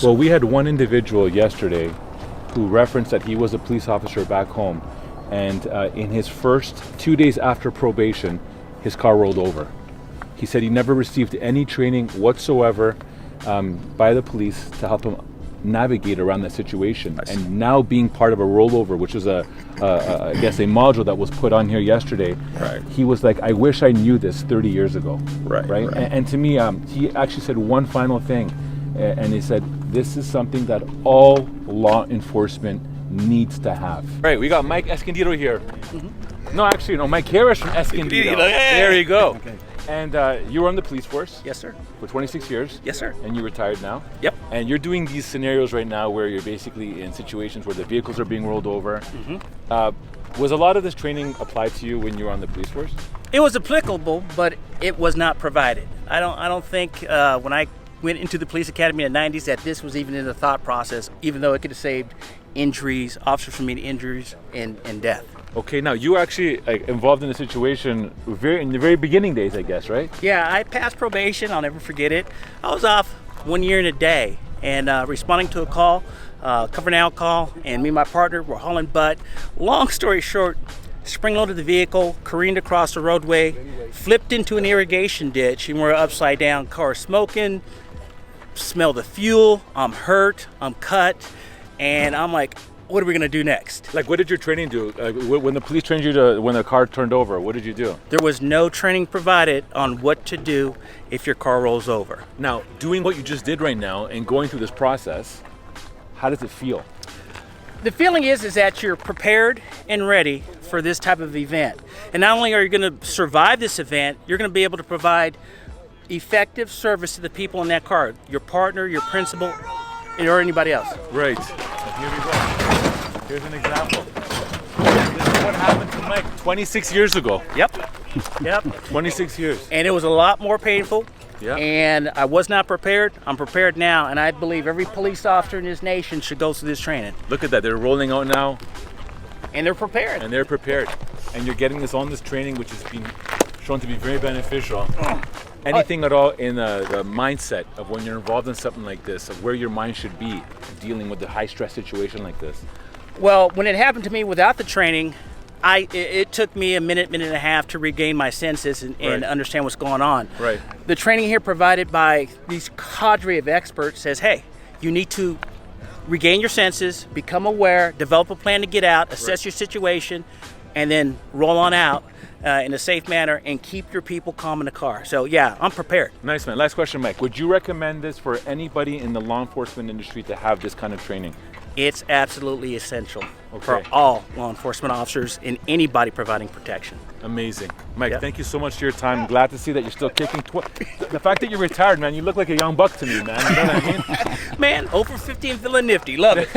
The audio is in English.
Well, we had one individual yesterday who referenced that he was a police officer back home, and in his first 2 days after probation, his car rolled over. He said he never received any training whatsoever by the police to help him navigate around that situation. And now being part of a rollover, which is I guess a module that was put on here yesterday, right. He was like, I wish I knew this 30 years ago. Right. And to me, he actually said one final thing, and he said, this is something that all law enforcement needs to have. Right, we got Mike Escondido here. Mm-hmm. No, actually, no, Mike Harris from Escondido. There you go. Okay. And you were on the police force? Yes, sir. For 26 years? Yes, sir. And you retired now? Yep. And you're doing these scenarios right now where you're basically in situations where the vehicles are being rolled over. Mm-hmm. Was a lot of this training applied to you when you were on the police force? It was applicable, but it was not provided. I don't think when I went into the police academy in the 90s that this was even in the thought process, even though it could have saved injuries, officers from meeting injuries and death. Okay, now you were actually involved in a situation in the very beginning days, I guess, right? Yeah, I passed probation. I'll never forget it. I was off 1 year and a day and responding to a call, covering alcohol, and me and my partner were hauling butt. Long story short, spring-loaded the vehicle, careened across the roadway, flipped into an irrigation ditch, and we're upside down, car smoking, smell the fuel, I'm hurt, I'm cut, and I'm like, what are we gonna do next? Like, what did your training do? When the police trained you to, when the car turned over, what did you do? There was no training provided on what to do if your car rolls over. Now, doing what you just did right now and going through this process, how does it feel? The feeling is that you're prepared and ready for this type of event. And not only are you gonna survive this event, you're gonna be able to provide effective service to the people in that car, your partner, your principal, or anybody else. Right. Here we go. Here's an example. This is what happened to Mike 26 years ago. Yep. 26 years. And it was a lot more painful. Yeah. And I was not prepared. I'm prepared now, and I believe every police officer in this nation should go through this training. Look at that. They're rolling out now. And they're prepared. And you're getting this on this training, which has been shown to be very beneficial. Anything at all in the mindset of when you're involved in something like this, of where your mind should be dealing with a high stress situation like this? Well, when it happened to me without the training, it took me a minute and a half to regain my senses and understand what's going on. Right. The training here provided by these cadre of experts says, hey, you need to regain your senses, become aware, develop a plan to get out, assess your situation, and then roll on out in a safe manner and keep your people calm in the car. So yeah, I'm prepared. Nice, man. Last question, Mike. Would you recommend this for anybody in the law enforcement industry to have this kind of training? It's absolutely essential for all law enforcement officers and anybody providing protection. Amazing. Mike, thank you so much for your time. I'm glad to see that you're still kicking. The fact that you're retired, man, you look like a young buck to me, man. You know what I mean? Man, over 50 and feeling nifty. Love it.